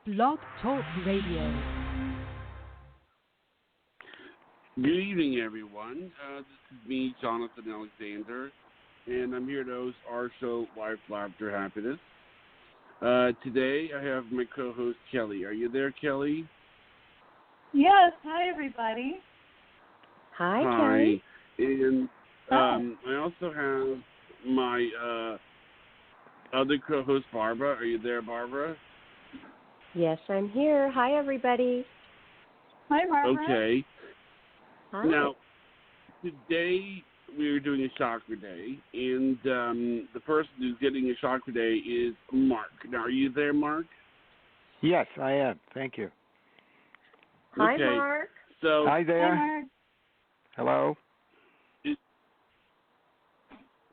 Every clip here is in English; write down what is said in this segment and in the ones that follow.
Blog Talk Radio. Good evening, everyone. This is me, Jonathan Alexander, and I'm here to host our show, Life, Laughter, Happiness. Today, I have my co-host, Kelly. Are you there, Kelly? Yes. Hi, everybody. Hi, Hi. Kelly. And I also have my other co-host, Barbara. Are you there, Barbara? Yes, I'm here. Hi, everybody. Hi, Barbara. Okay. Hi. Now, today we're doing a chakra day, and the person who's getting a chakra day is Mark. Now, are you there, Mark? Yes, I am. Thank you. Hi, Okay. Mark. So, Hi there. Hi, Mark. Hello.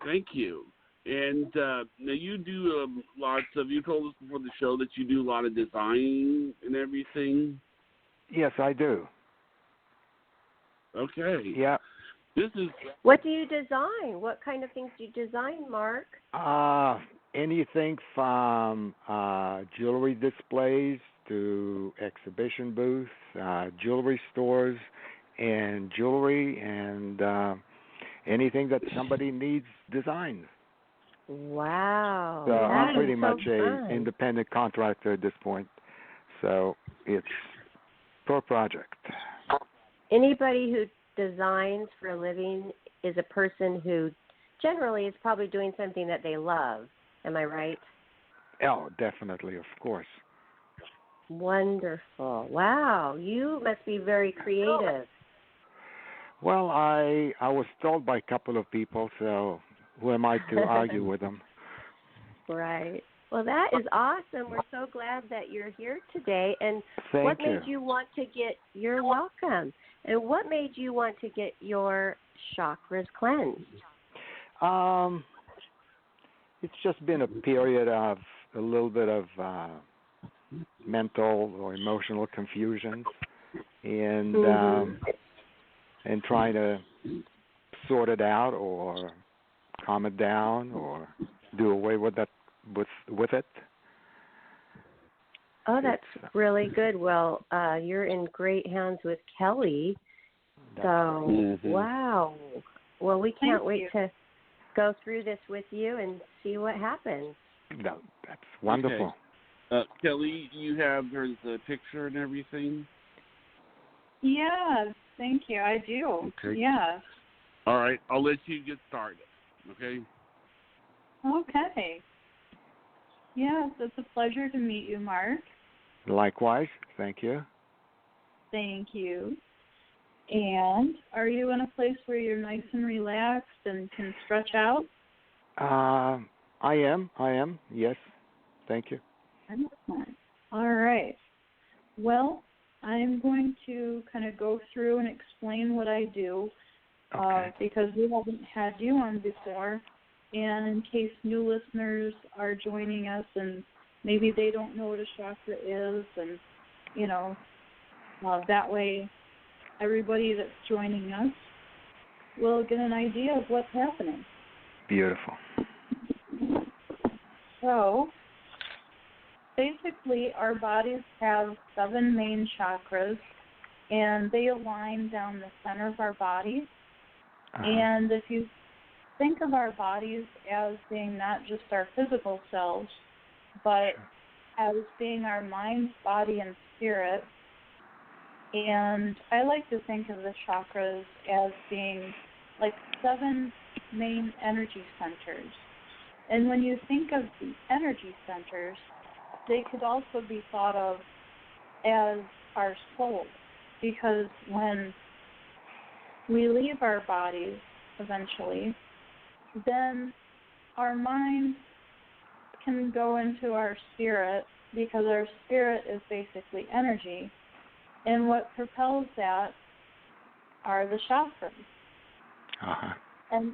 thank you. And now you do lots of, you told us before the show that you do a lot of design and everything. Yes, I do. Okay. Yeah. This is, What do you design? What kind of things do you design, Mark? Anything from jewelry displays to exhibition booths, jewelry stores, and jewelry, and anything that somebody needs designed. Wow. So that I'm pretty is much so an fun. independent contractor at this point. So it's per project. Anybody who designs for a living is a person who generally is probably doing something that they love. Am I right? Oh, definitely, of course. Wonderful. Wow. You must be very creative. Well, I was told by a couple of people, so who am I to argue with them? Right. Well, that is awesome. We're so glad that you're here today. And what Thank you. made you want to get, you're welcome. And what made you want to get your chakras cleansed? It's just been a period of a little bit of mental or emotional confusion, and and trying to sort it out or calm it down or do away with that with it. Oh, that's really good. Well, you're in great hands with Kelly. So, wow. Well, we can't wait to go through this with you and see what happens. No, that's wonderful. Okay. Kelly, you have there's a picture and everything? Yes, thank you. I do. Okay. Yeah. All right. I'll let you get started. Okay? Okay. Yes, it's a pleasure to meet you, Mark. Likewise. Thank you. Thank you. And are you in a place where you're nice and relaxed and can stretch out? I am. Yes. Thank you. Excellent. All right. Well, I'm going to kind of go through and explain what I do because we haven't had you on before. And in case new listeners are joining us and maybe they don't know what a chakra is, and, you know, that way everybody that's joining us will get an idea of what's happening. Beautiful. So, basically, our bodies have 7 main chakras, and they align down the center of our body. And if you think of our bodies as being not just our physical selves, but as being our mind, body, and spirit, and I like to think of the chakras as being like 7 main energy centers. And when you think of the energy centers, they could also be thought of as our soul, because when we leave our bodies eventually, then our mind can go into our spirit, because our spirit is basically energy. And what propels that are the chakras. And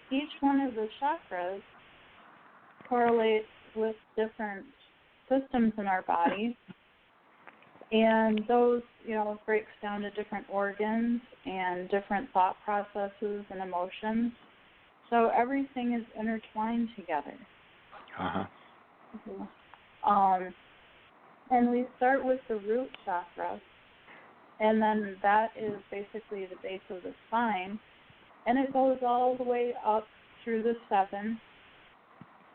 each one of the chakras correlates with different systems in our body. And those, breaks down to different organs and different thought processes and emotions. So everything is intertwined together. And we start with the root chakra, and then that is basically the base of the spine, and it goes all the way up through the 7,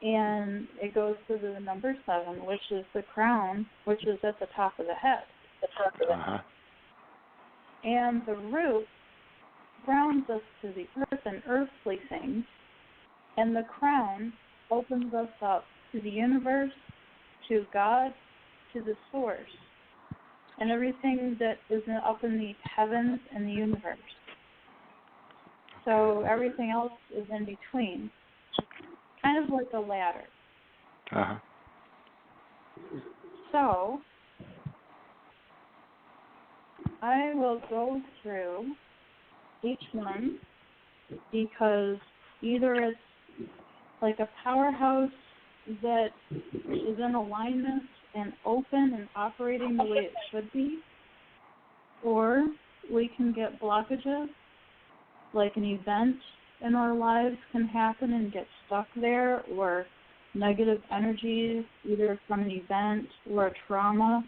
and it goes to the number 7, which is the crown, which is at the top of the head. Uh-huh. And the root grounds us to the earth and earthly things, and the crown opens us up to the universe, to God, to the source, and everything that is up in the heavens and the universe. So everything else is in between, kind of like a ladder. Uh-huh. So I will go through each one because either it's like a powerhouse that is in alignment and open and operating the way it should be, or we can get blockages, like an event in our lives can happen and get stuck there, or negative energies, either from an event or a trauma,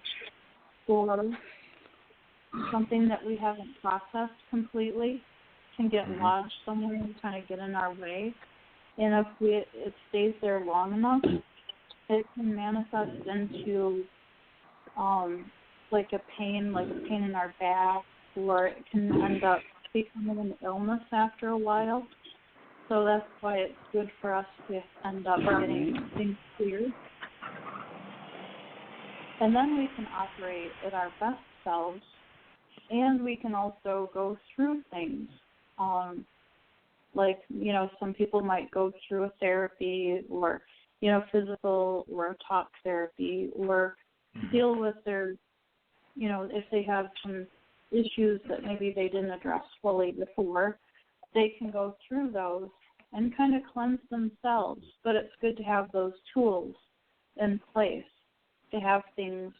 or something that we haven't processed completely can get lodged somewhere and kind of get in our way. And if it stays there long enough, it can manifest into like a pain in our back, or it can end up becoming an illness after a while. So that's why it's good for us to end up getting things cleared. And then we can operate at our best selves, and we can also go through things. Like, some people might go through a therapy or, physical or talk therapy, or deal with their, if they have some issues that maybe they didn't address fully before, they can go through those and kind of cleanse themselves. But it's good to have those tools in place, to have things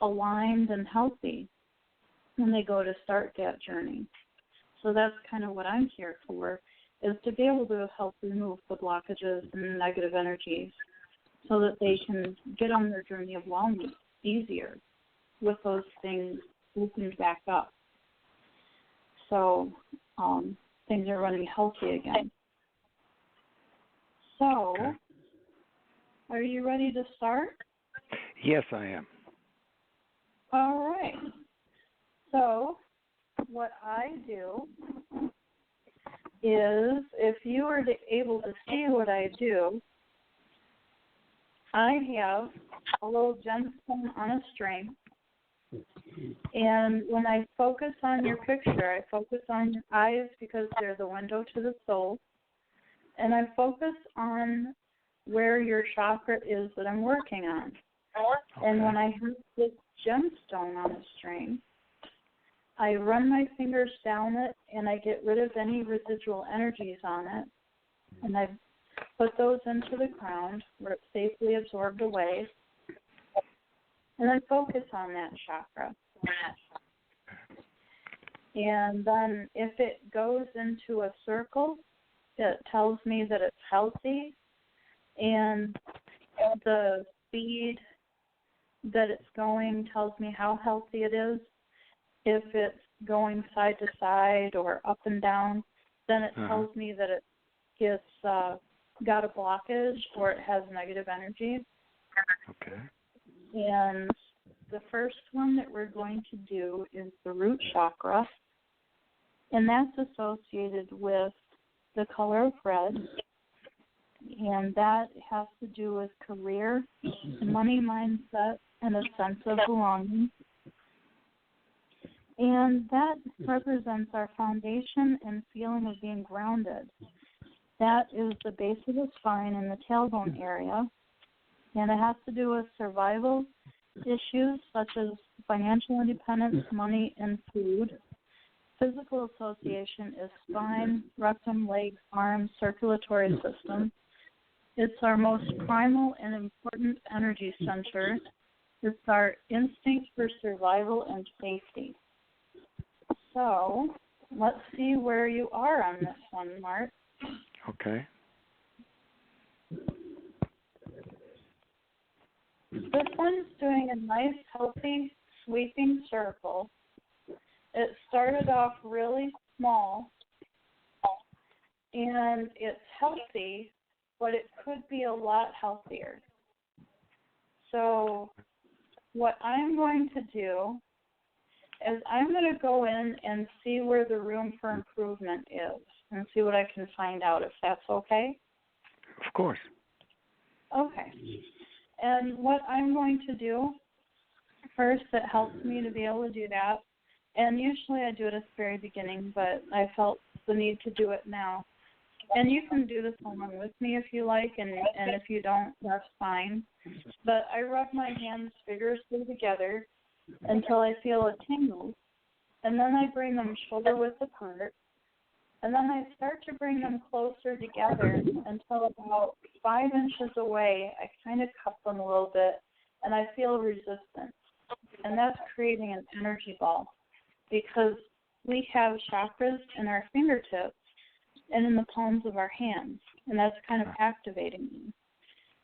aligned and healthy when they go to start that journey. So that's kind of what I'm here for, is to be able to help remove the blockages and negative energies so that they can get on their journey of wellness easier with those things opened back up. So things are running healthy again. So, are you ready to start? Yes, I am. All right. So, what I do is, if you were able to see what I do, I have a little gemstone on a string, and when I focus on your picture, I focus on your eyes because they're the window to the soul, and I focus on where your chakra is that I'm working on. Okay. And when I have this gemstone on a string, I run my fingers down it, and I get rid of any residual energies on it, and I put those into the ground where it's safely absorbed away, and I focus on that chakra. And then if it goes into a circle, it tells me that it's healthy, and the speed that it's going tells me how healthy it is. If it's going side to side or up and down, then it tells me that it's got a blockage or it has negative energy. Okay. And the first one that we're going to do is the root chakra, and that's associated with the color of red, and that has to do with career, money mindset, and a sense of belonging. And that represents our foundation and feeling of being grounded. That is the base of the spine and the tailbone area, and it has to do with survival issues such as financial independence, money, and food. Physical association is spine, rectum, legs, arms, circulatory system. It's our most primal and important energy center. It's our instinct for survival and safety. So let's see where you are on this one, Mark. Okay. This one's doing a nice, healthy, sweeping circle. It started off really small, and it's healthy, but it could be a lot healthier. So what I'm going to do is I'm going to go in and see where the room for improvement is and see what I can find out, if that's okay. Of course. Okay. And what I'm going to do first that helps me to be able to do that, and usually I do it at the very beginning, but I felt the need to do it now. And you can do this along with me if you like, and if you don't, that's fine. But I rub my hands vigorously together until I feel a tingle, and then I bring them shoulder width apart, and then I start to bring them closer together until about 5 inches away, I kind of cup them a little bit, and I feel resistance. And that's creating an energy ball, because we have chakras in our fingertips and in the palms of our hands, and that's kind of activating them.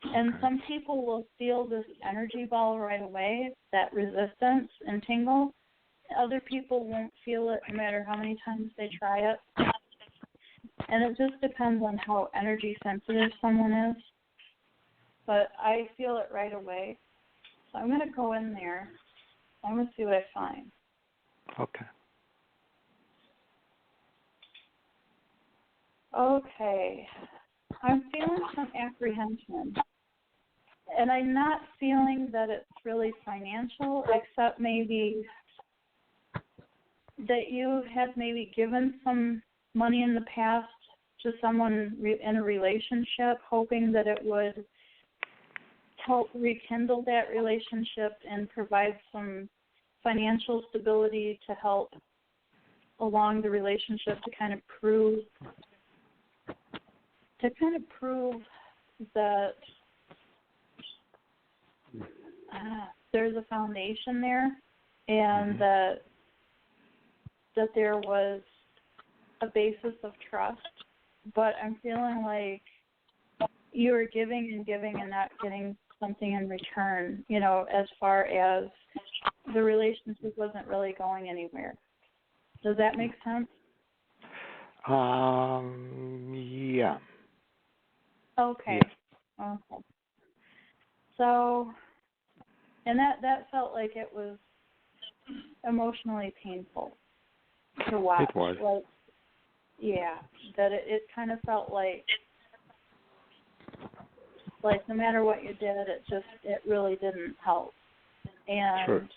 And some people will feel this energy ball right away, that resistance and tingle. Other people won't feel it no matter how many times they try it. And it just depends on how energy sensitive someone is. But I feel it right away. So I'm going to go in there. I'm going to see what I find. Okay. Okay. I'm feeling some apprehension. And I'm not feeling that it's really financial, except maybe that you have maybe given some money in the past to someone in a relationship, hoping that it would help rekindle that relationship and provide some financial stability to help along the relationship to kind of prove that there's a foundation there, and that there was a basis of trust. But I'm feeling like you are giving and giving and not getting something in return, you know, as far as the relationship wasn't really going anywhere. Does that make sense? Yeah. Okay. Yeah. Okay. So, and that felt like it was emotionally painful to watch. It was. Like, yeah, that it kind of felt like no matter what you did, it really didn't help. And sure.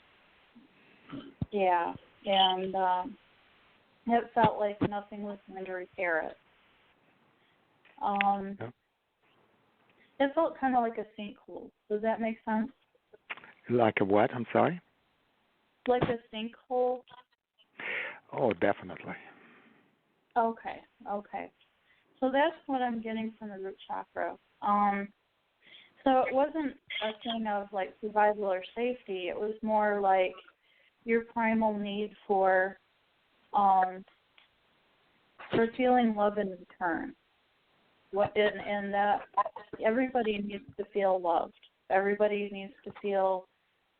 Yeah, and it felt like nothing was going to repair it. Yep. It felt kind of like a sinkhole. Does that make sense? Like a what? I'm sorry? Like a sinkhole? Oh, definitely. Okay. So that's what I'm getting from the root chakra. So it wasn't a thing of like survival or safety. It was more like your primal need for feeling love in return. And that everybody needs to feel loved. Everybody needs to feel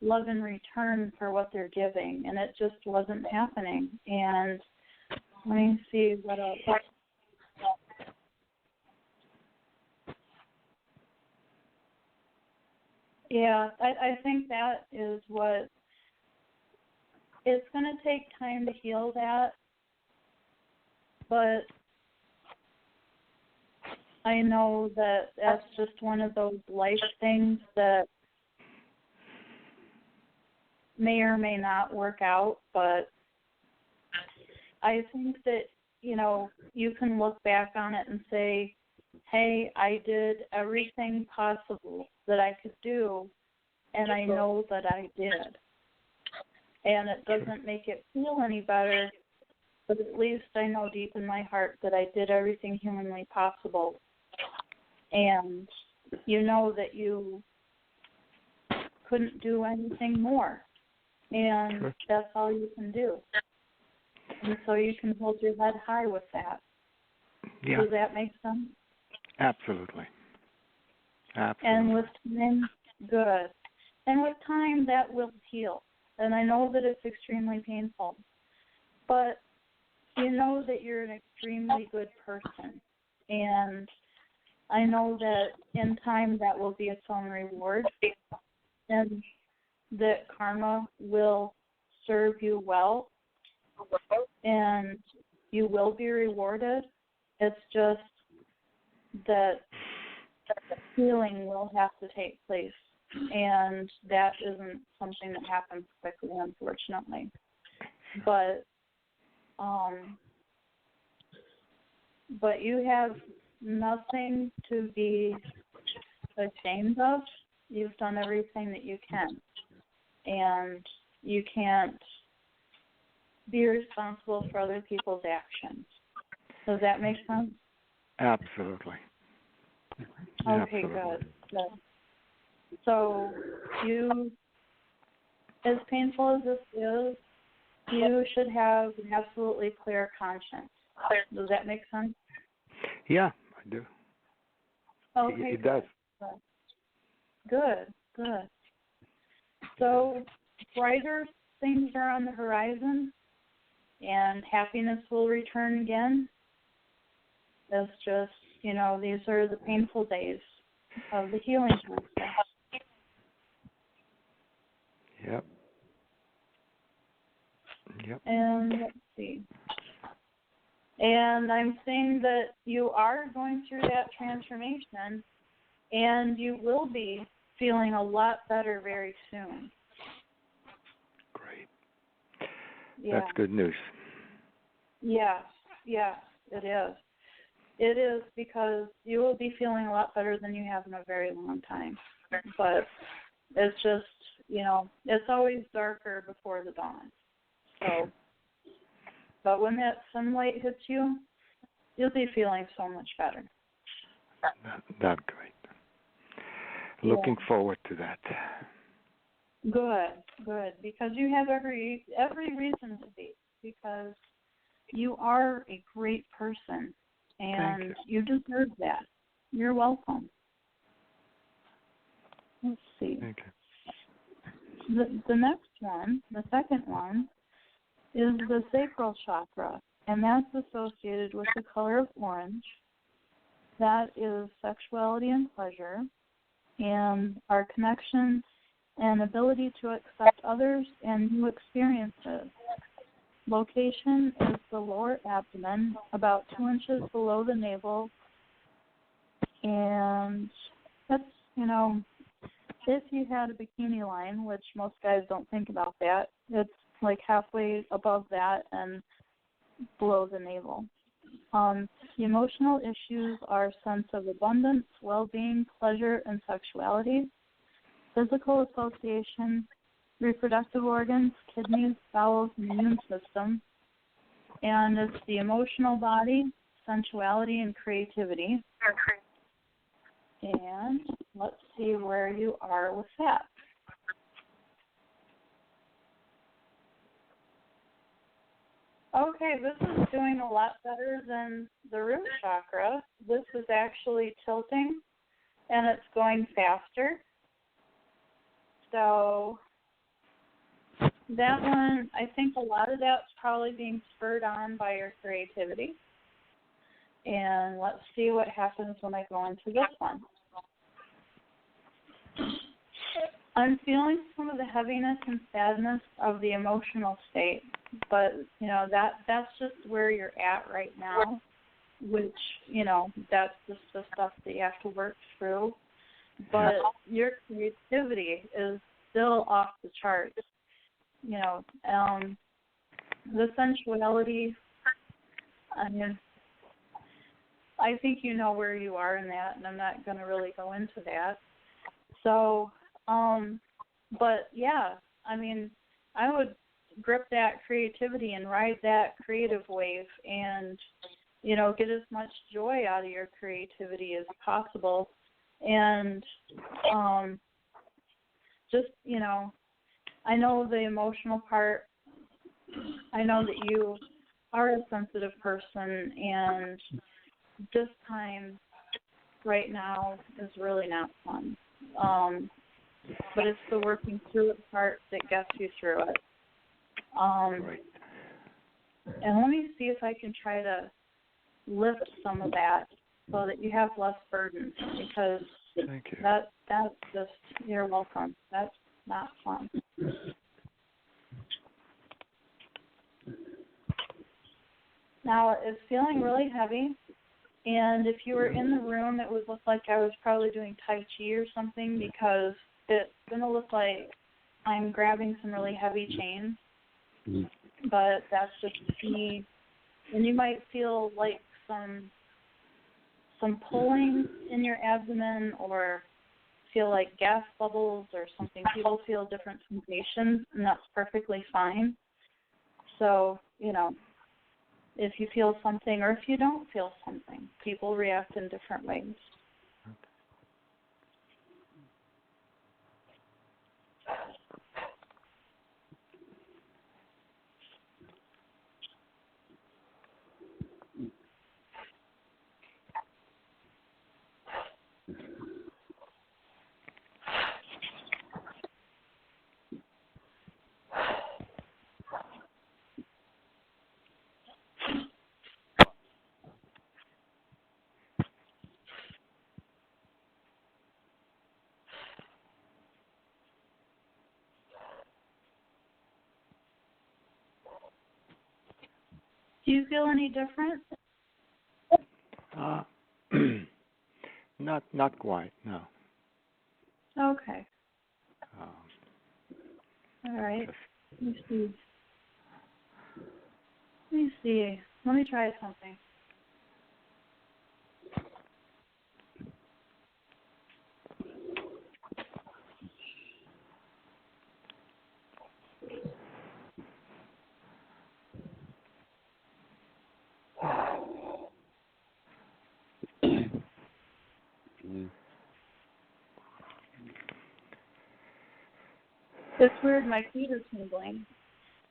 love in return for what they're giving, and it just wasn't happening. And let me see what else. Yeah, I think that is what it's going to take time to heal that, but I know that that's just one of those life things that may or may not work out, but I think that, you know, you can look back on it and say, hey, I did everything possible that I could do, and I know that I did. And it doesn't make it feel any better, but at least I know deep in my heart that I did everything humanly possible. And you know that you couldn't do anything more. And sure. That's all you can do. And so you can hold your head high with that. Yeah. Does that make sense? Absolutely. And with time, good. And with time, that will heal. And I know that it's extremely painful, but you know that you're an extremely good person. And I know that in time that will be its own reward, and that karma will serve you well, and you will be rewarded. It's just that healing will have to take place, and that isn't something that happens quickly, unfortunately. But you have nothing to be ashamed of. You've done everything that you can, and you can't be responsible for other people's actions. Does that make sense? Absolutely. Okay, Absolutely. good. So you, as painful as this is, you should have an absolutely clear conscience. Does that make sense? Yeah, I do. Okay, it does. Good. So brighter things are on the horizon, and happiness will return again. It's just, these are the painful days of the healing process. Yep. And let's see. And I'm saying that you are going through that transformation, and you will be feeling a lot better very soon. Great. Yeah. That's good news. Yes, it is. It is, because you will be feeling a lot better than you have in a very long time. But it's just, it's always darker before the dawn. So, but when that sunlight hits you, you'll be feeling so much better. That's great. Looking forward to that. Good, because you have every reason to be, because you are a great person, and you deserve that. You're welcome. Let's see. Thank you. The next one, the second one, is the sacral chakra, and that's associated with the color of orange. That is sexuality and pleasure, and our connection and ability to accept others and new experiences. Location is the lower abdomen, about 2 inches below the navel, and that's, if you had a bikini line, which most guys don't think about that, it's like halfway above that and below the navel. The emotional issues are sense of abundance, well-being, pleasure, and sexuality. Physical association, reproductive organs, kidneys, bowels, and immune system. And it's the emotional body, sensuality, and creativity. And let's see where you are with that. Okay, this is doing a lot better than the root chakra. This is actually tilting, and it's going faster. So that one, I think a lot of that's probably being spurred on by your creativity. And let's see what happens when I go into this one. I'm feeling some of the heaviness and sadness of the emotional state, but, that's just where you're at right now, which, that's just the stuff that you have to work through. But your creativity is still off the charts. The sensuality, I think you know where you are in that, and I'm not going to really go into that. So, but yeah, I would grip that creativity and ride that creative wave and, get as much joy out of your creativity as possible. And just, I know the emotional part. I know that you are a sensitive person, and this time right now is really not fun. but it's the working through it part that gets you through it. Right. And let me see if I can try to lift some of that so that you have less burden, because Thank you. that's just, you're welcome. That's not fun. Now, it's feeling really heavy, and if you were in the room, it would look like I was probably doing Tai Chi or something, because it's going to look like I'm grabbing some really heavy chains, but that's just me. And you might feel like some pulling in your abdomen, or feel like gas bubbles or something. People feel different sensations, and that's perfectly fine. So, if you feel something or if you don't feel something, people react in different ways. Do you feel any different? Not quite, no. Okay. All right. Let me see. Let me try something. It's weird, my feet are tingling.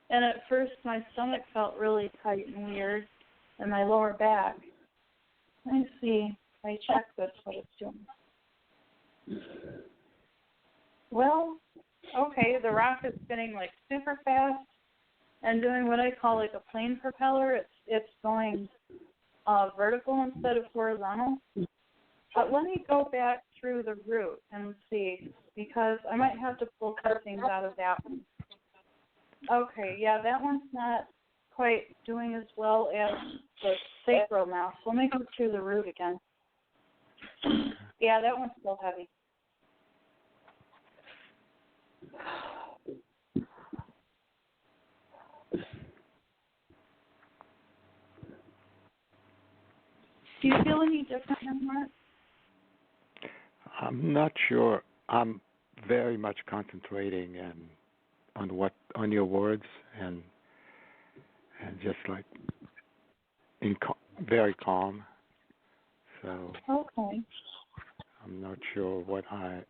And at first my stomach felt really tight and weird, and my lower back. Let me see if I check this, what it's doing. Well, okay, the rock is spinning like super fast and doing what I call like a plane propeller. It's going vertical instead of horizontal. But let me go back through the root and see, because I might have to pull some things out of that one. Okay, yeah, that one's not quite doing as well as the sacral now. So let me go through the root again. Yeah, that one's still heavy. Do you feel any different than that? I'm not sure. I'm very much concentrating on your words and just like very calm. So Okay. I'm not sure what I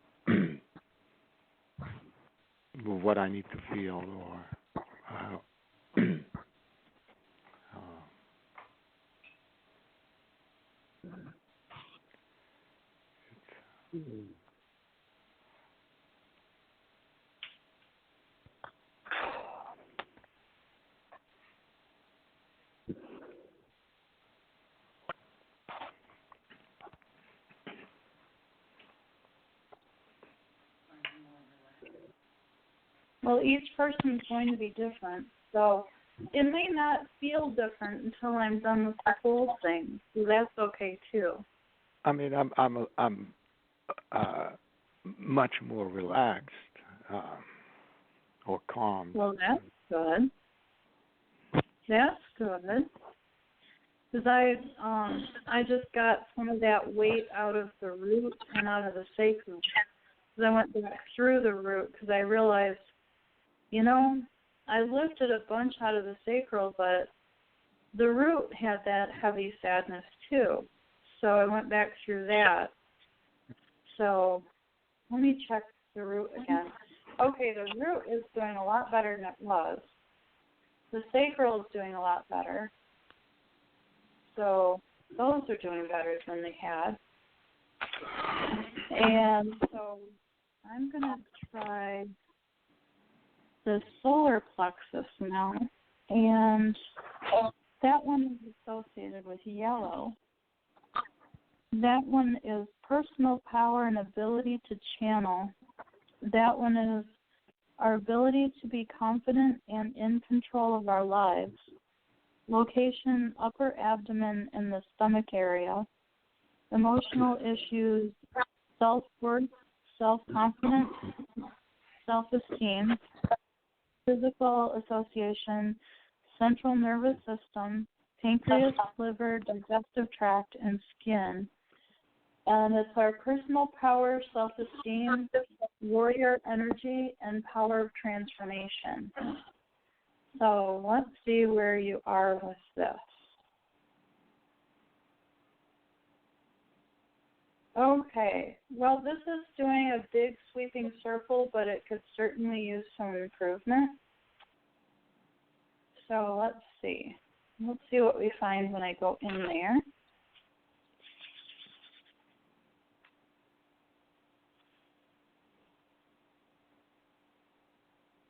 need to feel or how. Well, each person is going to be different, so it may not feel different until I'm done with the whole thing. So that's okay too. I mean, I'm much more relaxed or calm. Well, that's good. That's good. Because I just got some of that weight out of the root and out of the sacrum. Because I went back through the root because I realized, I lifted a bunch out of the sacral, but the root had that heavy sadness too. So I went back through that. So let me check the root again. Okay, the root is doing a lot better than it was. The sacral is doing a lot better. So those are doing better than they had. And so I'm going to try the solar plexus now. And that one is associated with yellow. That one is personal power and ability to channel. That one is our ability to be confident and in control of our lives. Location, upper abdomen and the stomach area. Emotional issues, self-worth, self-confidence, self-esteem. Physical association, central nervous system, pancreas, liver, digestive tract, and skin. And it's our personal power, self-esteem, warrior energy, and power of transformation. So let's see where you are with this. Okay, well, this is doing a big sweeping circle, but it could certainly use some improvement. So let's see. Let's see what we find when I go in there.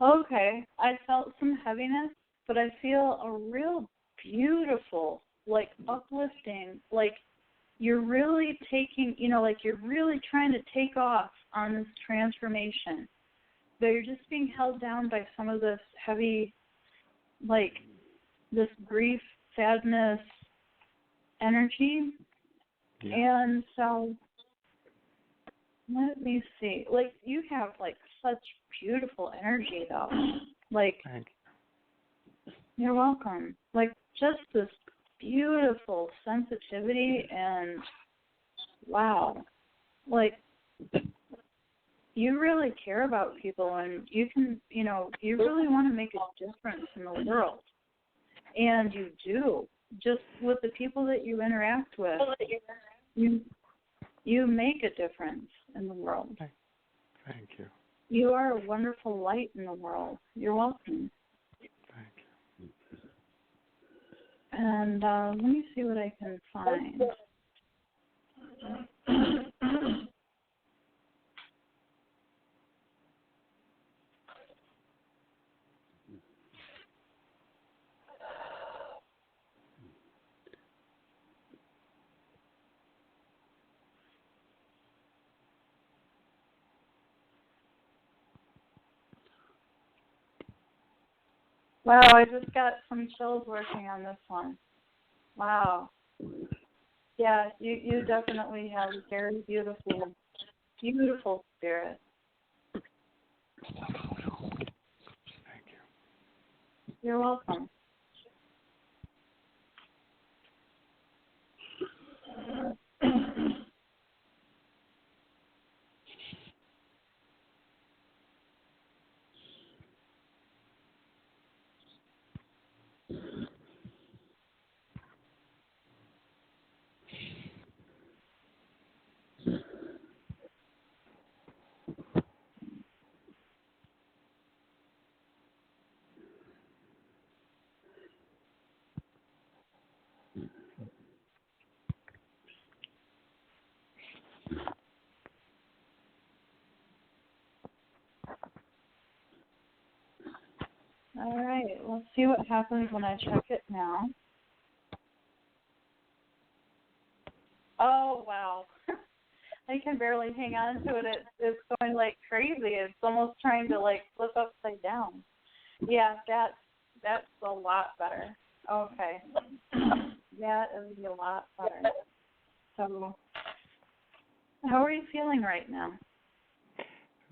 Okay, I felt some heaviness, but I feel a real beautiful, like uplifting, like you're really taking, like you're really trying to take off on this transformation. But you're just being held down by some of this heavy, like this grief, sadness, energy. Yeah. And so let me see. Like you have like such beautiful energy though. Like you're welcome. Like just this beautiful sensitivity and wow. Like you really care about people and you can, you really want to make a difference in the world. And you do. Just with the people that you interact with, you make a difference in the world. Thank you. You are a wonderful light in the world. You're welcome. Thank you. And let me see what I can find. Wow, I just got some chills working on this one. Wow. Yeah, you definitely have a very beautiful, beautiful spirit. Thank you. You're welcome. All right, let's see what happens when I check it now. Oh, wow. I can barely hang on to it. It's going like crazy. It's almost trying to like flip upside down. Yeah, that's a lot better. Okay. That is a lot better. So, how are you feeling right now?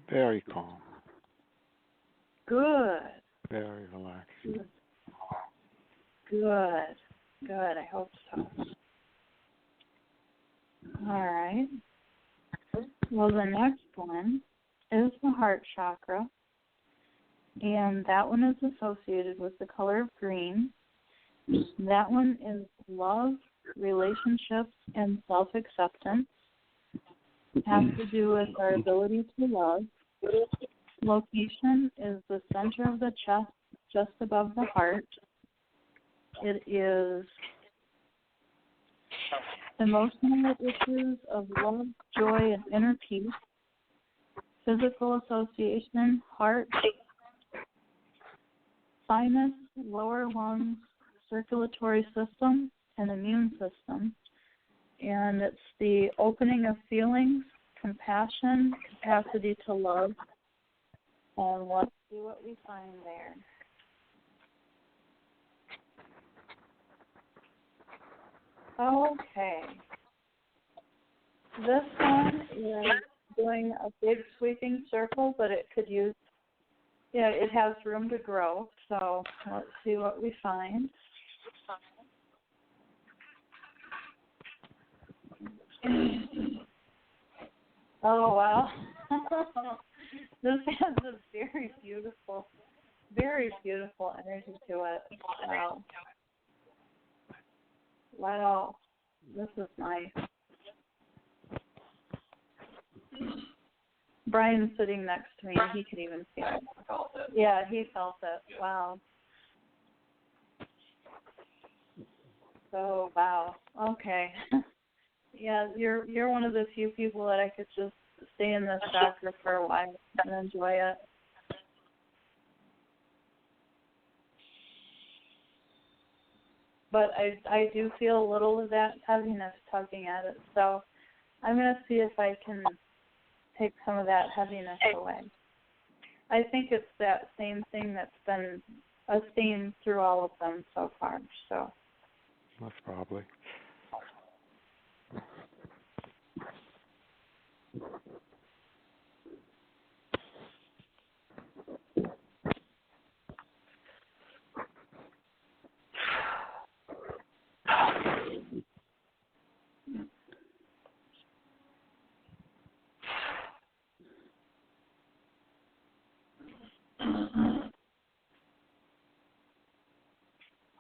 Very calm. Good. Very relaxed. Good. I hope so. All right. Well, the next one is the heart chakra, and that one is associated with the color of green. That one is love, relationships, and self-acceptance. It has to do with our ability to love. Location is the center of the chest, just above the heart. It is emotional issues of love, joy, and inner peace. physical association, heart, sinus, lower lungs, circulatory system, and immune system. And it's the opening of feelings, compassion, capacity to love. And let's see what we find there. Okay. This one is doing a big sweeping circle, but it could use, it has room to grow. So let's see what we find. Oh, wow. This has a very beautiful energy to it. Wow. Wow. This is nice. Brian's sitting next to me. He could even feel it. I felt it. Yeah, he felt it. Yeah. Wow. So, wow. Okay. Yeah, you're one of the few people that I could just stay in this chakra for a while and enjoy it. But I do feel a little of that heaviness tugging at it. So I'm going to see if I can take some of that heaviness away. I think it's that same thing that's been a theme through all of them so far. So that's probably.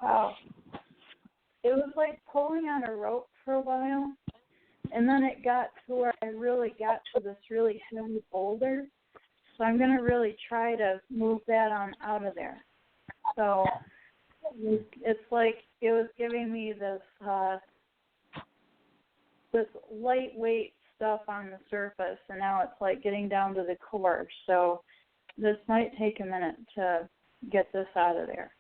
Wow. It was like pulling on a rope for a while, and then it got to where I really got to this really heavy boulder. So I'm going to really try to move that on out of there. So it's like it was giving me this this lightweight stuff on the surface, and now it's like getting down to the core. So this might take a minute to get this out of there.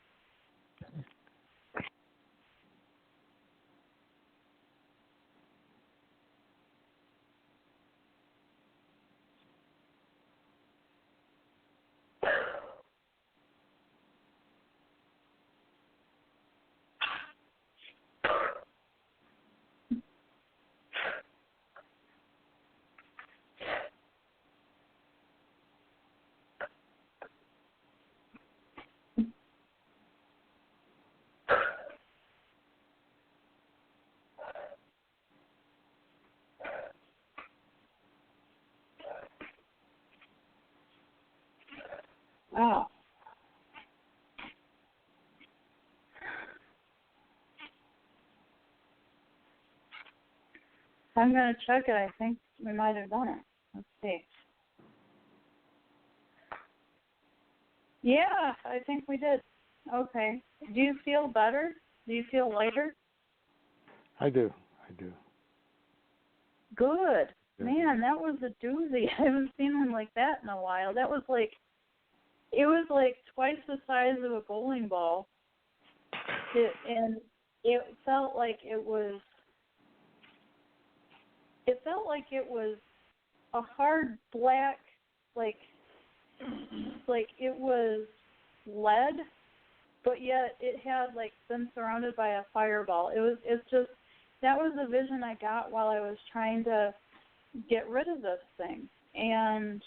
Wow. I'm going to check it. I think we might have done it. Let's see. Yeah, I think we did. Okay. Do you feel better? Do you feel lighter? I do. Good. Yeah. Man, that was a doozy. I haven't seen one like that in a while. It was like twice the size of a bowling ball. And it felt like it was a hard black, like it was lead, but yet it had like been surrounded by a fireball. That was the vision I got while I was trying to get rid of this thing. And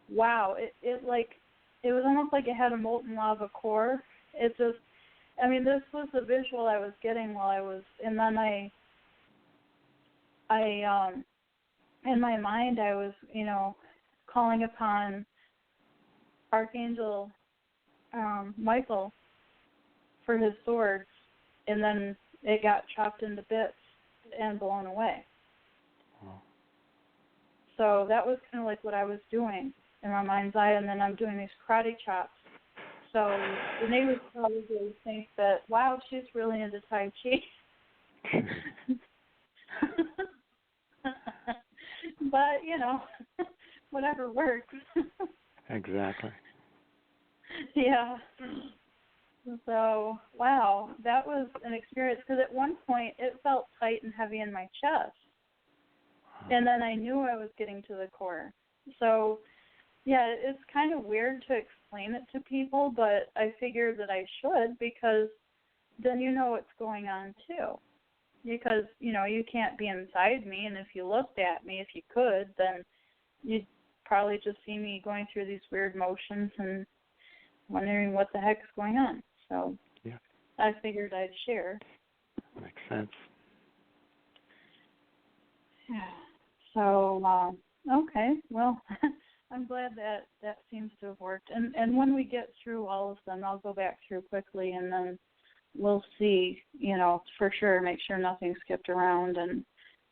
wow, it was almost like it had a molten lava core. This was the visual I was getting while I was, and then I in my mind I was, calling upon Archangel Michael for his sword, and then it got chopped into bits and blown away. Wow. So that was kind of like what I was doing in my mind's eye, and then I'm doing these karate chops. So the neighbors probably think that, wow, she's really into Tai Chi. But, whatever works. Exactly. Yeah. So, wow, that was an experience because at one point it felt tight and heavy in my chest. And then I knew I was getting to the core. So, yeah, it's kind of weird to explain it to people, but I figured that I should because then you know what's going on too. Because, you can't be inside me, and if you looked at me, if you could, then you'd probably just see me going through these weird motions and wondering what the heck's going on. So yeah. I figured I'd share. Makes sense. Yeah. So, okay, well, I'm glad that seems to have worked. And when we get through all of them, I'll go back through quickly, and then we'll see, for sure, make sure nothing skipped around and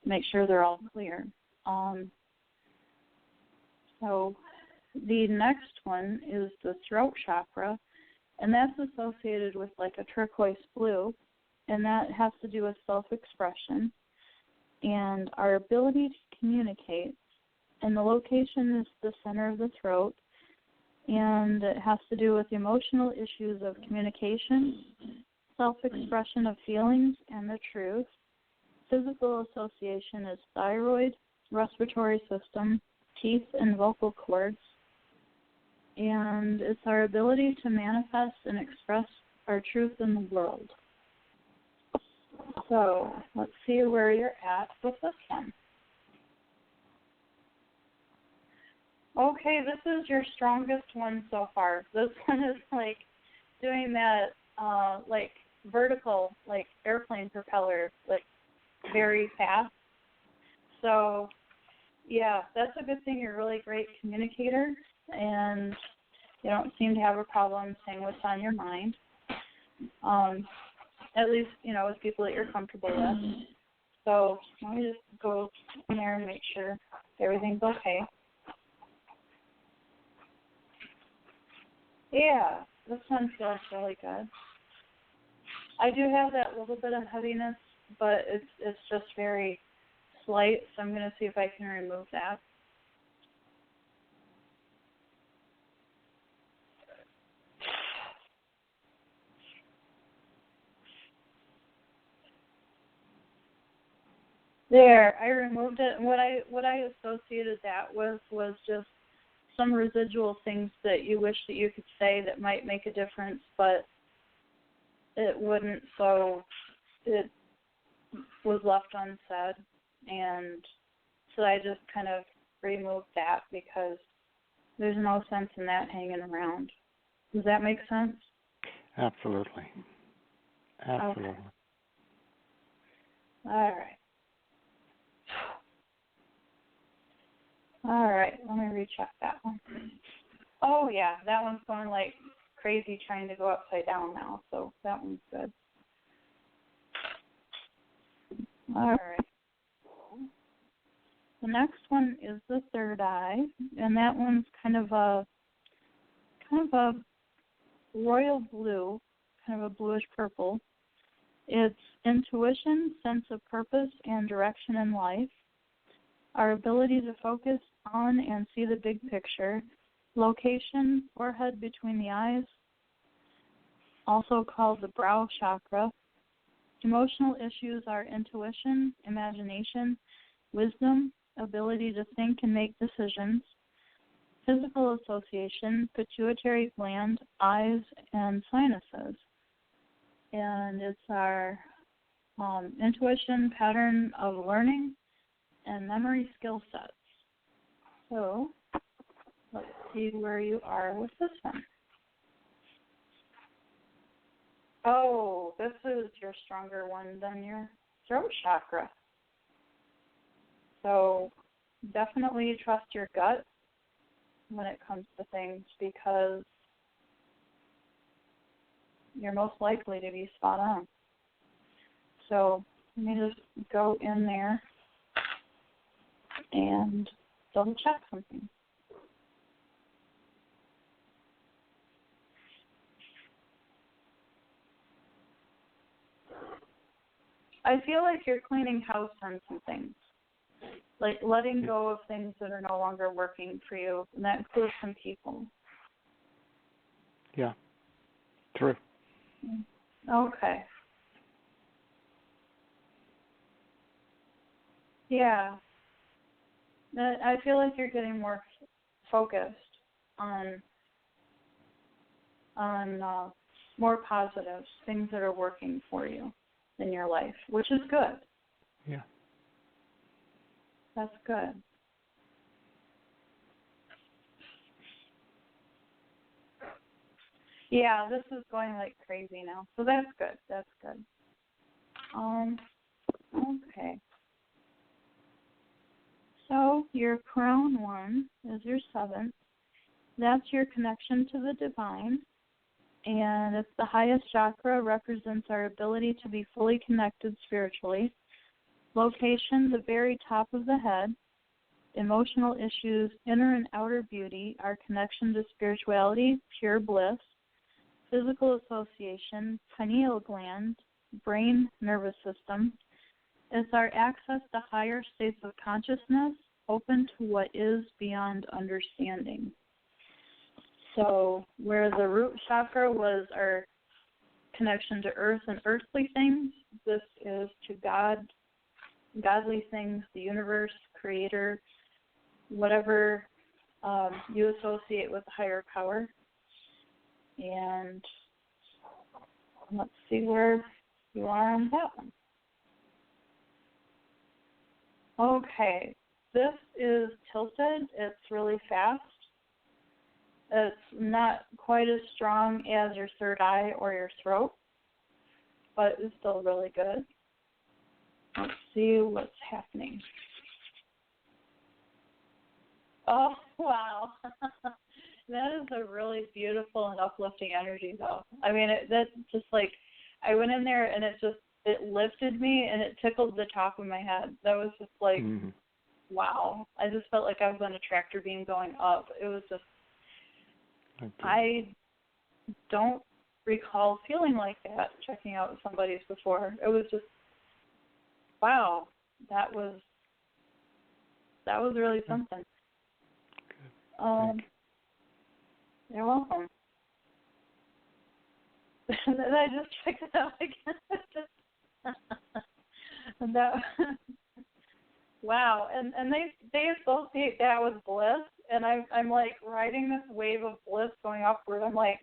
make sure they're all clear. So the next one is the throat chakra, and that's associated with like a turquoise blue, and that has to do with self-expression and our ability to communicate. And the location is the center of the throat, and it has to do with emotional issues of communication, self-expression of feelings and the truth. Physical association is thyroid, respiratory system, teeth, and vocal cords. And it's our ability to manifest and express our truth in the world. So let's see where you're at with this one. Okay, this is your strongest one so far. This one is like doing that like vertical, like airplane propeller, like very fast. So yeah, that's a good thing. You're a really great communicator, and you don't seem to have a problem saying what's on your mind. At least, with people that you're comfortable with. So let me just go in there and make sure everything's okay. Yeah, this one feels really good. I do have that little bit of heaviness, but it's just very slight, so I'm going to see if I can remove that. There, I removed it, and what I associated that with was just some residual things that you wish that you could say that might make a difference, but it wouldn't, so it was left unsaid, and so I just kind of removed that because there's no sense in that hanging around. Does that make sense? Absolutely. Absolutely. Okay. All right, let me recheck that one. Oh, yeah, that one's going like crazy trying to go upside down now, so that one's good. All right. The next one is the third eye, and that one's kind of a royal blue, kind of a bluish purple. It's intuition, sense of purpose, and direction in life. Our ability to focus on and see the big picture. Location, forehead between the eyes, also called the brow chakra. Emotional issues are intuition, imagination, wisdom, ability to think and make decisions. Physical association, pituitary gland, eyes, and sinuses. And it's our intuition, pattern of learning, and memory skill sets. So let's see where you are with this one. Oh, this is your stronger one than your throat chakra. So definitely trust your gut when it comes to things because you're most likely to be spot on. So let me just go in there and double check something. I feel like you're cleaning house on some things. like letting go of things that are no longer working for you, and that includes some people. Yeah, true. Okay. Yeah. I feel like you're getting more focused on more positives, things that are working for you in your life, which is good. Yeah. That's good. Yeah, this is going like crazy now. So that's good. That's good. Okay. So your crown one is your 7th. That's your connection to the divine. And it's the highest chakra, represents our ability to be fully connected spiritually. Location, the very top of the head. Emotional issues, inner and outer beauty, our connection to spirituality, pure bliss. Physical association, pineal gland, brain, nervous system. It's our access to higher states of consciousness, open to what is beyond understanding. So where the root chakra was our connection to earth and earthly things, this is to God, godly things, the universe, creator, whatever you associate with higher power. And let's see where you are on that one. Okay, this is tilted. It's really fast. It's not quite as strong as your third eye or your throat, but it's still really good. Let's see what's happening. Oh, wow. That is a really beautiful and uplifting energy, though. I mean, that's just like, I went in there and it lifted me and it tickled the top of my head. That was just like, wow. I just felt like I was on a tractor beam going up. It was just, I don't recall feeling like that checking out somebody's before. It was just, wow, that was really something. You're welcome. I just checked it out again. Wow, and they associate that with bliss, and I'm like riding this wave of bliss going upward. I'm like,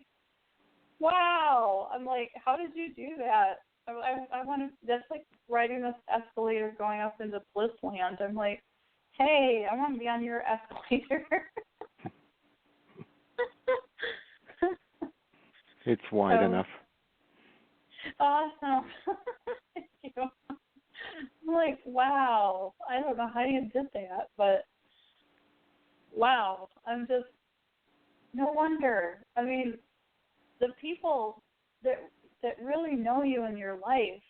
wow. I'm like, how did you do that? I want to. That's like riding this escalator going up into bliss land. I'm like, hey, I want to be on your escalator. It's wide enough. Awesome. Thank you. I'm like, wow. I don't know how you did that, but wow. I'm just, no wonder. I mean, the people that really know you in your life,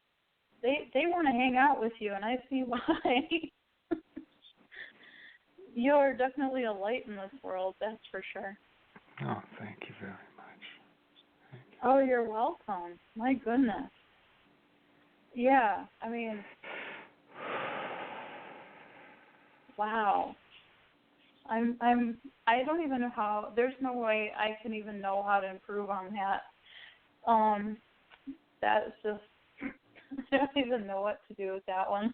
they want to hang out with you, and I see why. You're definitely a light in this world, that's for sure. Oh, thank you very much. Oh, you're welcome. My goodness. Yeah, I mean, wow. I don't even know how. There's no way I can even know how to improve on that. That's just, I don't even know what to do with that one.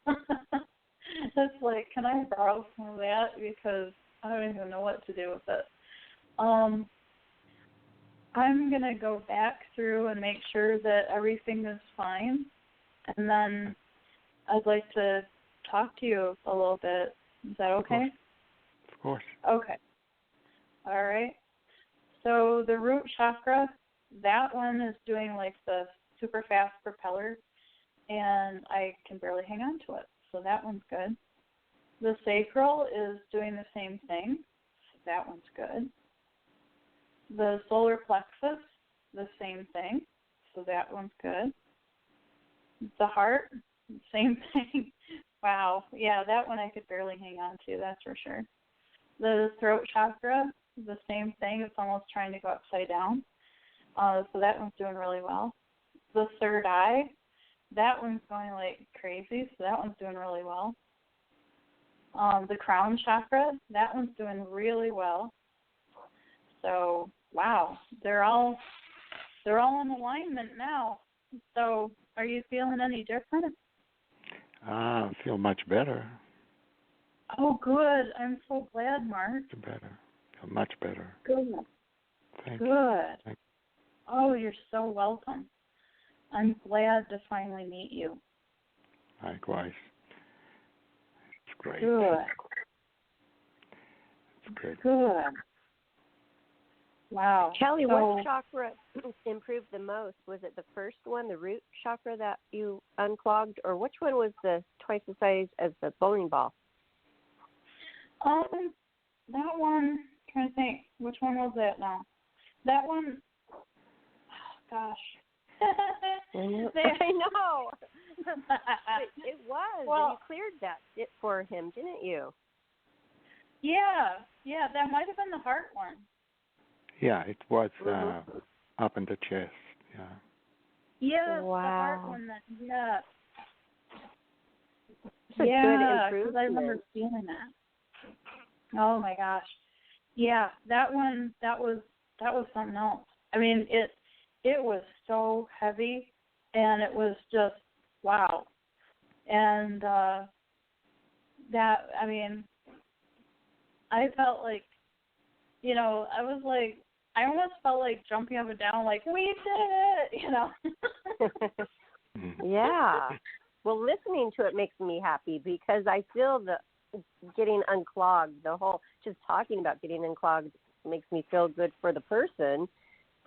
It's like, can I borrow some of that, because I don't even know what to do with it. I'm going to go back through and make sure that everything is fine, and then I'd like to talk to you a little bit. Is that okay? Of course. Okay. All right. So the root chakra, that one is doing like the super fast propeller, and I can barely hang on to it. So that one's good. The sacral is doing the same thing. So that one's good. The solar plexus, the same thing. So that one's good. The heart, same thing. Wow. Yeah, that one I could barely hang on to, that's for sure. The throat chakra, the same thing. It's almost trying to go upside down. So that one's doing really well. The third eye, that one's going like crazy. So that one's doing really well. The crown chakra, that one's doing really well. So, wow, they're all in alignment now. So, are you feeling any different? I feel much better. Oh, good. I'm so glad, Mark. Better. Feel much better. Good. Thank you. Good. Thank Oh, you're so welcome. I'm glad to finally meet you. Likewise. It's great. Good. It's good. Good. Wow. Kelly, so, what chakra improved the most? Was it the first one, the root chakra that you unclogged, or which one was the twice the size as the bowling ball? that one, trying to think, which one was that now? That one, oh, gosh. I know. It was. Well, and you cleared it for him, didn't you? Yeah, that might have been the heart one. Yeah, it was up in the chest. Yeah. Yes, Wow. the heart one. Yeah. That's a good Yeah, improvement. because I remember feeling that. Oh my gosh. Yeah, that one. That was something else. I mean, it was so heavy, and it was just wow. And that, I mean, I felt like, I almost felt like jumping up and down, like, we did it, Yeah. Well, listening to it makes me happy because I feel the getting unclogged, just talking about getting unclogged makes me feel good for the person.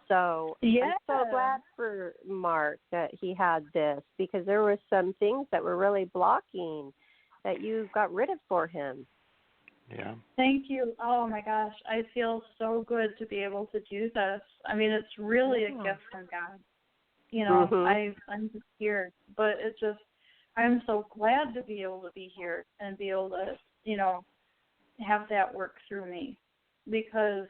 So yeah. I'm so glad for Mark that he had this because there were some things that were really blocking that you got rid of for him. Yeah. Thank you. Oh my gosh, I feel so good to be able to do this. I mean, it's really a gift from God. I'm just here, but I'm so glad to be able to be here and be able to, have that work through me, because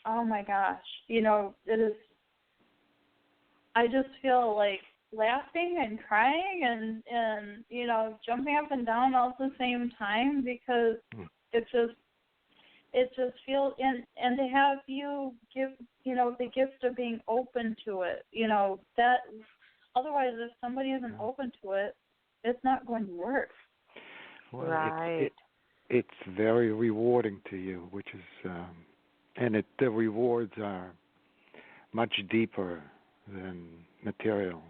oh my gosh, it is. I just feel like laughing and crying and jumping up and down all at the same time, because it just feels, and to have you give the gift of being open to it, that otherwise if somebody isn't open to it, it's not going to work. Well, right. It's very rewarding to you, which is and the rewards are much deeper than material.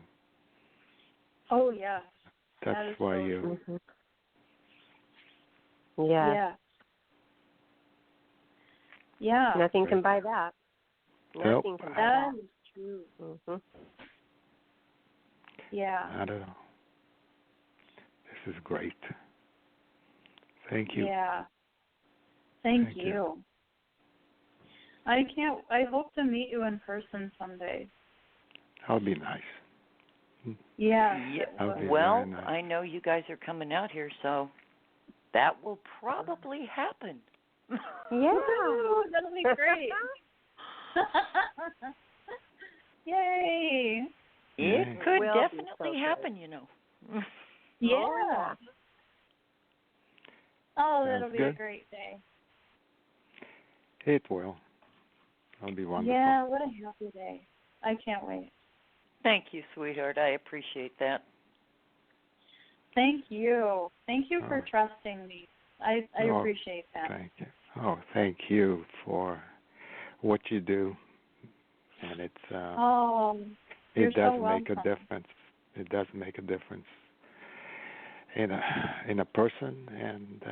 Oh yeah. That's why you. Yeah. Yeah. Nothing can buy that. Nope. Nothing can buy That that. is true. Mm-hmm. Yeah. I don't know. This is great. Thank you. Yeah. Thank you. I hope to meet you in person someday. That'll be nice. Yeah. Well, nice. I know you guys are coming out here, so that will probably happen. Yeah. Ooh, that'll be great. Yay. It could Will definitely happen, Yeah. Oh, that'll be good. a great day. It will. That'll be wonderful. Yeah, what a happy day. I can't wait. Thank you, sweetheart. I appreciate that. Thank you. Thank you for Oh. trusting me. I appreciate that. Thank you. Oh, thank you for what you do. And it's you're it does so make a welcome. difference. It does make a difference in a person, and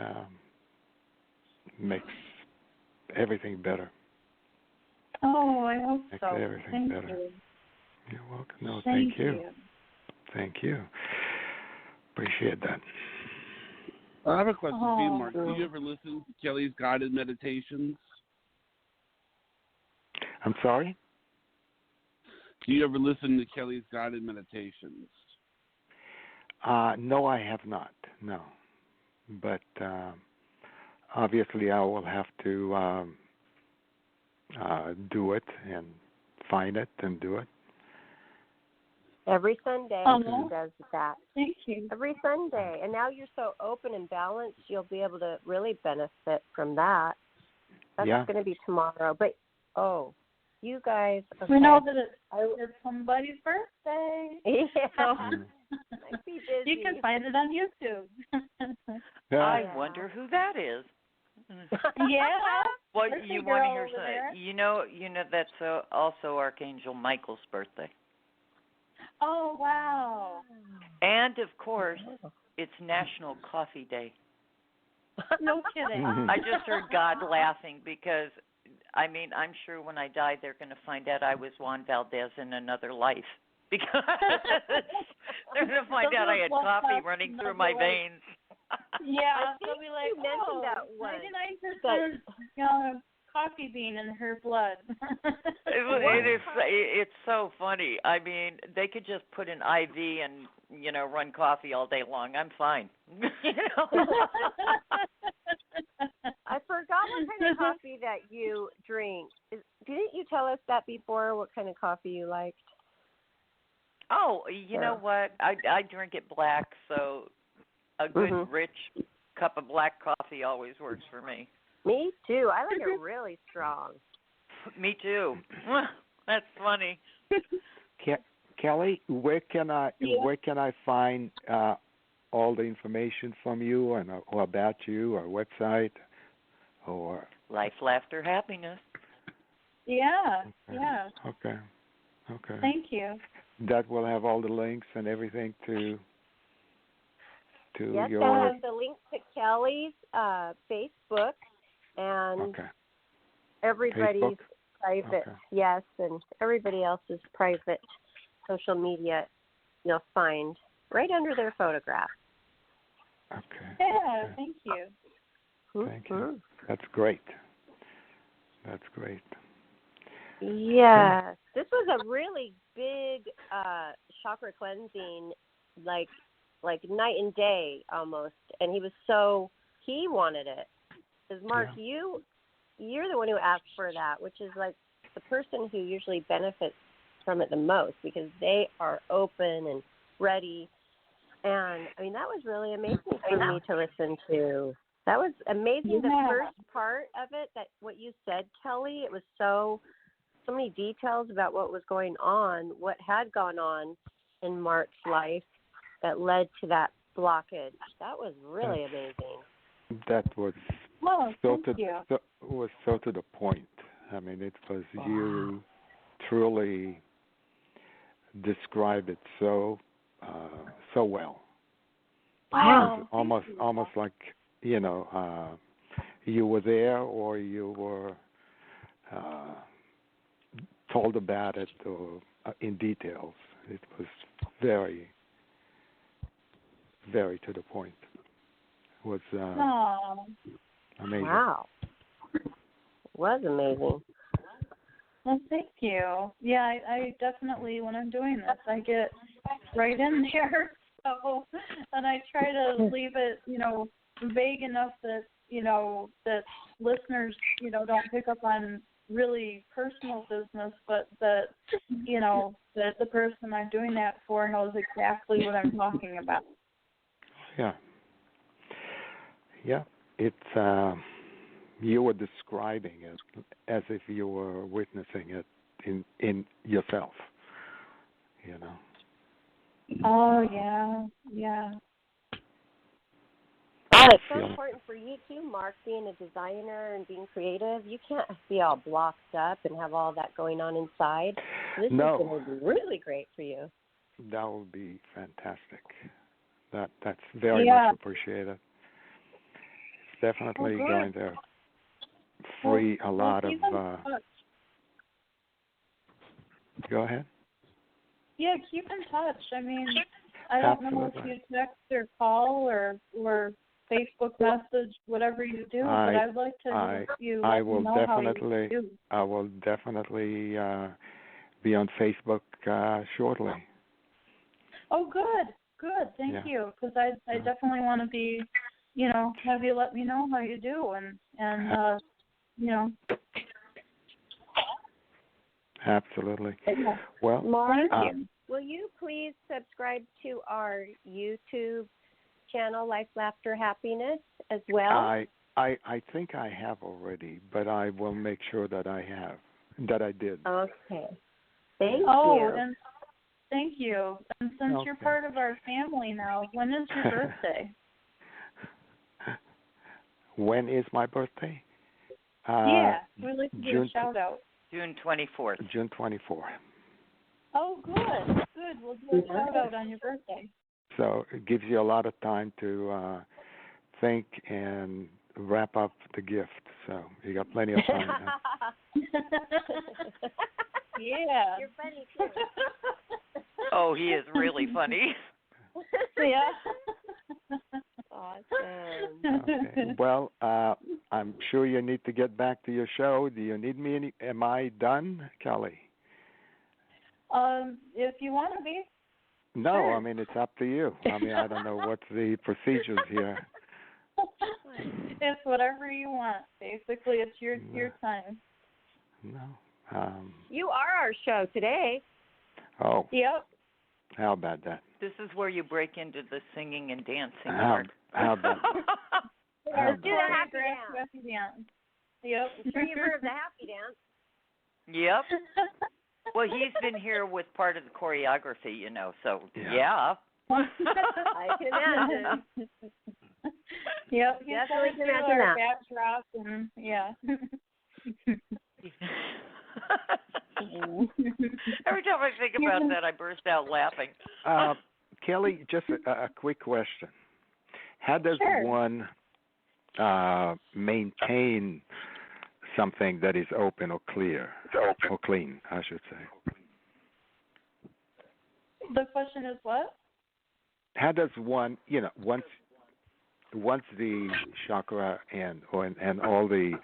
makes everything better. Oh, I hope Makes so. everything Thank better. you. You're welcome. No, Thank you. Thank you. Appreciate that. I have a question for you, Mark. Oh. Do you ever listen to Kelly's guided meditations? I'm sorry? Do you ever listen to Kelly's guided meditations? No, I have not. No. But obviously I will have to do it and find it and do it. Every Sunday Oh, he does that. thank you. Every Sunday. And now you're so open and balanced, you'll be able to really benefit from that. That's going to be tomorrow. But, you guys. Okay. We know that it's somebody's birthday. Yeah. So Might be busy. you can find it on YouTube. I wonder who that is. Yeah. Well, Birthday you want to girl hear over there. something? You know that's also Archangel Michael's birthday. Oh, wow. And of course, it's National Coffee Day. No kidding. I just heard God laughing because, I mean, I'm sure when I die, they're going to find out I was Juan Valdez in another life. Because they're going to find out I had coffee running through my veins. Yeah, they'll be like, you mentioned that once. 99% coffee bean in her blood. It's so funny. I mean, they could just put an IV and, run coffee all day long. I'm fine. I forgot what kind of coffee that you drink. Didn't you tell us that before, what kind of coffee you liked? Oh, you know what? I drink it black, so a good rich cup of black coffee always works for me. Me too. I like it really strong. Me too. That's funny. Kelly, where can I find all the information from you and or about you, or website, or Life, Laughter, Happiness. Yeah. Okay. Yeah. Okay. Thank you. That will have all the links and everything to yes, your. I have the link to Kelly's Facebook and everybody's Facebook? private. Yes, and everybody else's private social media. You'll find right under their photograph. Okay. Yeah. Thank you. Thank you. That's great. Yes. This was a really big chakra cleansing, like night and day almost. And he wanted it. Because Mark, you're the one who asked for that, which is like the person who usually benefits from it the most because they are open and ready. And I mean, that was really amazing for me to listen to. That was amazing. The first part of it, that what you said, Kelly, it was so many details about what was going on, what had gone on in Mark's life that led to that blockage. That was really amazing. That was so to the point. I mean, it was you truly described it so well. Wow. Almost like you were there or you were told about it or in details. It was very, very to the point. It was amazing. Wow. It was amazing. Well, thank you. Yeah, I definitely, when I'm doing this, I get right in there. So, and I try to leave it, vague enough that, that listeners, don't pick up on really personal business, but that, that the person I'm doing that for knows exactly what I'm talking about. Yeah. Yeah. It's, you were describing it as if you were witnessing it in yourself, Oh, yeah. Yeah. Oh, it's so important for you too, Mark, being a designer and being creative. You can't be all blocked up and have all that going on inside. This is going to be really great for you. That would be fantastic. That's very much appreciated. It's definitely going to free a lot of. Go ahead. Yeah, keep in touch. I mean, I don't know if you text or call or Facebook message, whatever you do, but I'd like to know you. I will definitely be on Facebook shortly. Oh, good. Thank you, because I definitely want to be, have you let me know how you do and. Absolutely. Yeah. Well, Mark, will you please subscribe to our YouTube channel, Life, Laughter, Happiness, as well? I think I have already, but I will make sure that I did. Okay. Thank you. And thank you. And since you're part of our family now, when is your birthday? When is my birthday? We'd like to do a shout out. June 24th. June 24th. Oh, good. Good. We'll do a shout out on your birthday. So it gives you a lot of time to think and wrap up the gift. So you got plenty of time now. Yeah. You're funny, too. Oh, he is really funny. Yeah. Awesome. Okay. Well, I'm sure you need to get back to your show. Do you need me? Am I done, Kelly? If you want to be. No, sure. I mean, it's up to you. I mean, I don't know what's the procedures here. It's whatever you want. Basically, it's your time. No. You are our show today. Oh. Yep. How about that? This is where you break into the singing and dancing How about Let's do the happy dance. Yep. Dreamer of the happy dance. Yep. Well, he's been here with part of the choreography, so yeah. I can imagine. Yep. Definitely can imagine our that. backdrop and Every time I think about that, I burst out laughing. Kelly, just a quick question. How does one maintain something that is open or clear, or clean, I should say? The question is what? How does one, once the chakra and all the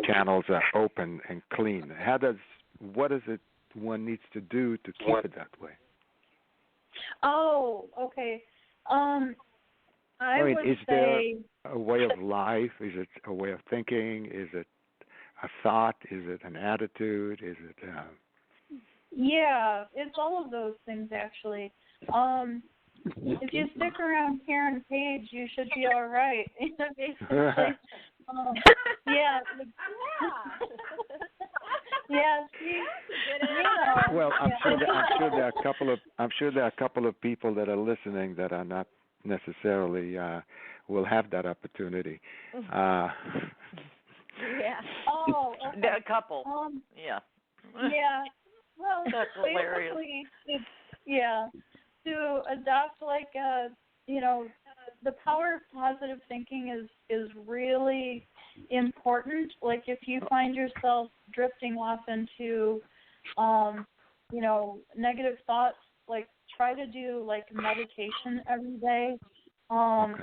channels are open and clean, what is it one needs to do to keep it that way? Oh, okay. I mean, would is say there a way of life? Is it a way of thinking? Is it a thought? Is it an attitude? Is it? Yeah, it's all of those things actually. If you stick around Karen Page, you should be all right. Basically, yeah. Yeah, Well, I'm sure there are a couple of people that are listening that are not necessarily will have that opportunity. Yeah. Oh, okay. A couple. Yeah. Yeah. Well, that's hilarious. To adopt the power of positive thinking is really important. Like if you find yourself drifting off into negative thoughts, like try to do meditation every day.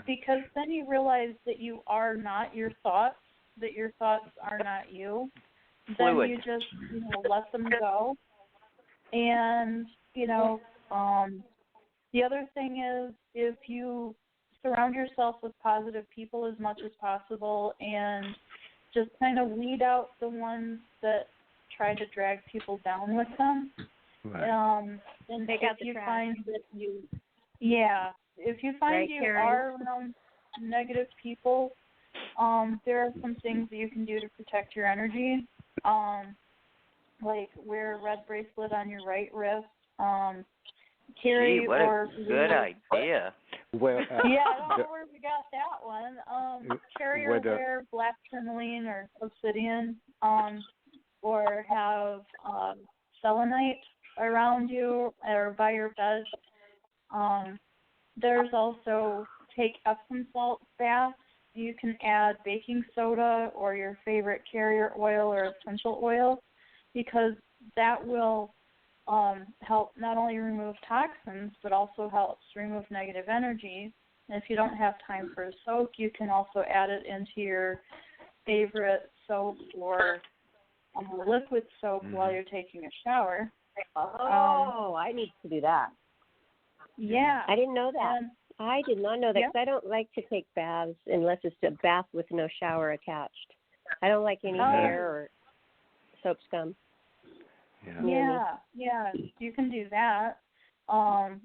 Because then you realize that you are not your thoughts, that your thoughts are not you. Then you just let them go. And the other thing is, if you surround yourself with positive people as much as possible and just kind of weed out the ones that try to drag people down with them. Right. And if you find that you are around negative people, there are some things that you can do to protect your energy. Like wear a red bracelet on your right wrist. Carry what a good idea. Well, I don't know where we got that one. Carry or wear black tourmaline or obsidian, or have selenite around you or by your bed. There's also take Epsom salt baths. You can add baking soda or your favorite carrier oil or essential oil, because that will help not only remove toxins, but also helps remove negative energy. And if you don't have time for a soak, you can also add it into your favorite soap or liquid soap while you're taking a shower. I need to do that. Yeah. I didn't know that. I did not know that, because I don't like to take baths unless it's a bath with no shower attached. I don't like any hair or soap scum. Yeah, you can do that.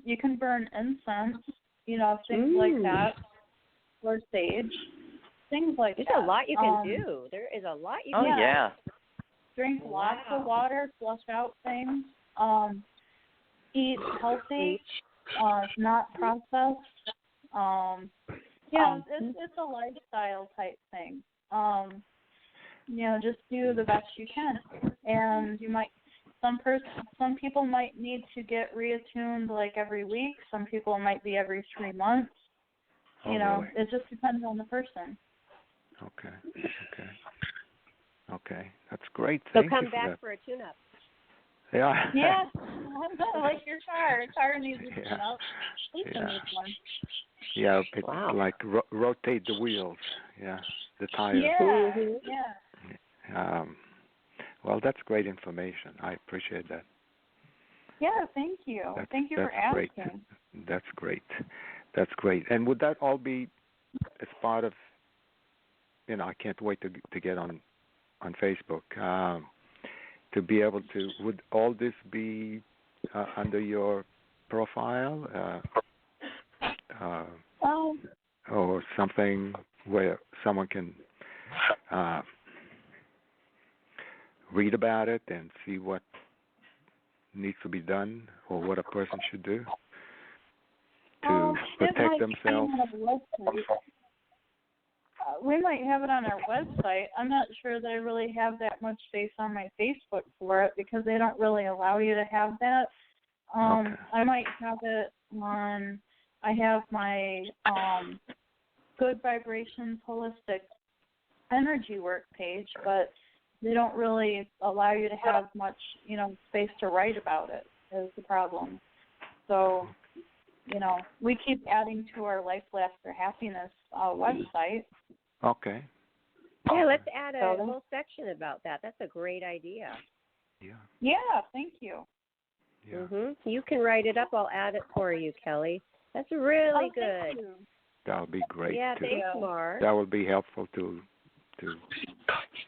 You can burn incense, things like that, or sage, things like that. There's a lot you can do. There is a lot you can do. Oh, yeah. Drink lots of water, flush out things. Eat healthy, not processed. It's a lifestyle type thing. Just do the best you can, and you might. Some people might need to get reattuned like every week. Some people might be every 3 months. Really? It just depends on the person. Okay. That's great. So Thank come you for back that. for a tune-up. Yeah. Yeah, like your car. A car needs a tune-up. Needs one. Yeah, it's like rotate the wheels. Yeah, the tires. Yeah. Well, that's great information. I appreciate that. Yeah, thank you. Thank you for asking. Great. That's great. And would that all be as part of? I can't wait to get on Facebook to be able to. Would all this be under your profile, or something where someone can read about it and see what needs to be done or what a person should do to protect themselves? We might have it on our website. I'm not sure that I really have that much space on my Facebook for it because they don't really allow you to have that. I might have it on. I have my Good Vibrations Holistic Energy Work page, but they don't really allow you to have much, space to write about it is the problem. So, we keep adding to our Life Laughter Happiness website. Okay. Yeah, let's add a whole section about that. That's a great idea. Yeah, thank you. Yeah. You can write it up. I'll add it for you, Kelly. That's really good. Thank you. That would be great. Yeah, thanks, Mark. That would be helpful to.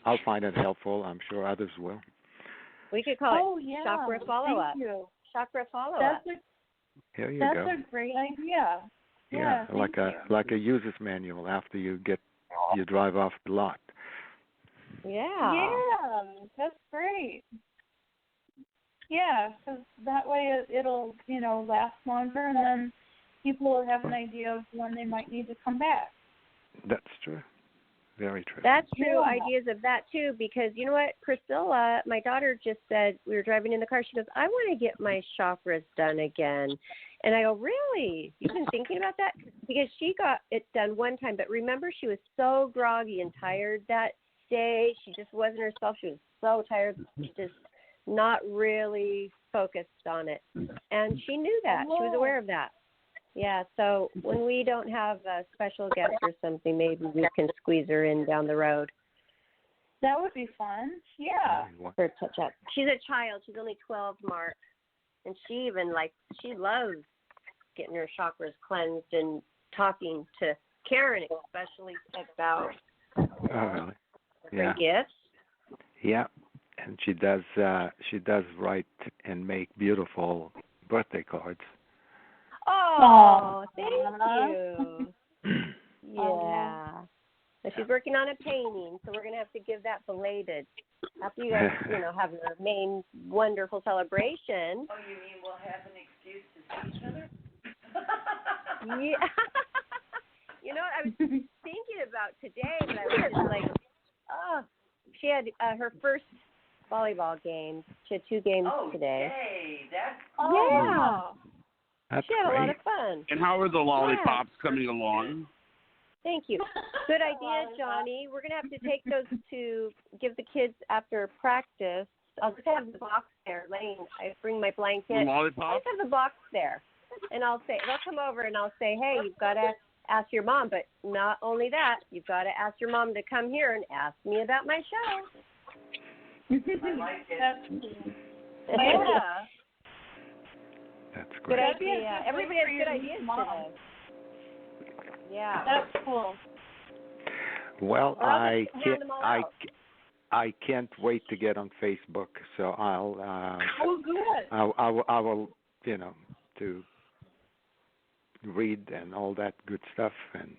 I'll find it helpful. I'm sure others will. We could call it chakra follow-up. Thank you. Chakra follow-up. Here you go. go. That's a great idea. Yeah, like a user's manual after you drive off the lot. Yeah, that's great. Yeah, because that way it'll last longer, and then people will have an idea of when they might need to come back. That's true. Very true. That's true. Ideas of that too, because you know what, Priscilla, my daughter just said, we were driving in the car. She goes, "I want to get my chakras done again," and I go, "Really? You've been thinking about that?" Because she got it done one time, but remember, she was so groggy and tired that day. She just wasn't herself. She was so tired, just not really focused on it, and she knew that. She was aware of that. Yeah, so when we don't have a special guest or something, maybe we can squeeze her in down the road. That would be fun. Yeah. For a touch-up. She's a child. She's only 12, Mark. And she loves getting her chakras cleansed and talking to Karen, especially about her gifts. Yeah, and she does write and make beautiful birthday cards. Oh, thank you. Yeah. So she's working on a painting, so we're going to have to give that belated. After you guys, have your main wonderful celebration. Oh, you mean we'll have an excuse to see each other? Yeah. I was thinking about today, but I was just like, she had her first volleyball game. She had 2 games today. Yay, that's yeah. That's she had great. a lot of fun. And how are the lollipops coming along? Thank you. Good idea, Johnny. We're going to have to take those to give the kids after practice. I'll just have the box there. I bring my blanket. Lollipops? I'll just have the box there. And I'll say, they'll come over and I'll say, hey, you've got to ask your mom. But not only that, you've got to ask your mom to come here and ask me about my show. I like it. Yeah. That's great. Good idea. Everybody has good ideas today. Yeah. That's cool. Well, I I can't wait to get on Facebook. So I'll good. I will to read and all that good stuff. And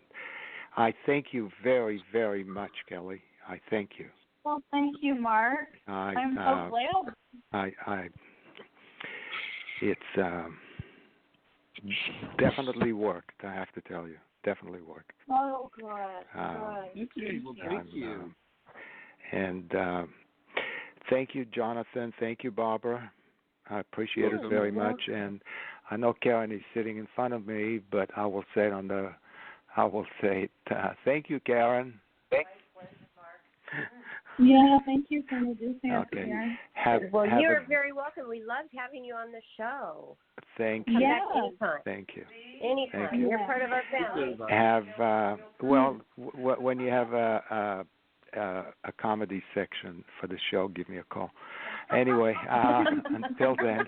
I thank you very, very much, Kelly. I thank you. Well, thank you, Mark. I'm so glad. It's definitely worked. I have to tell you, definitely worked. Oh, good. Okay, well, thank you. And thank you, Jonathan. Thank you, Barbara. I appreciate it very much. And I know Karen is sitting in front of me, but I will say it. Thank you, Karen. Yeah, thank you for introducing us, Okay. Karen. You're very welcome. We loved having you on the show. Thank Come you. back anytime. Thank you. Anytime. Thank you. You're part of our family. When you have a comedy section for the show, give me a call. Anyway, until then.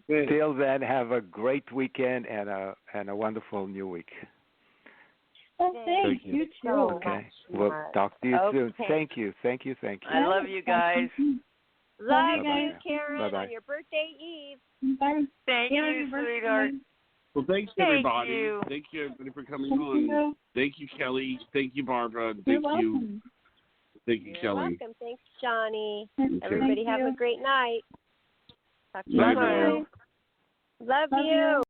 Until then, have a great weekend and a wonderful new week. Oh, thanks. You too. Okay. We'll talk to you soon. Thank you. I love you guys. Love you, Karen, Bye-bye. on your birthday eve. Bye. Thank you, sweetheart. Well, thanks, Thank everybody. you. Thank you, everybody, for coming on. Thank you, Kelly. Thank you, Barbara. You're Thank welcome. you, Kelly. Welcome. Thanks, Johnny. Okay. Everybody have a great night. Talk to you Bye-bye. tomorrow. Love you.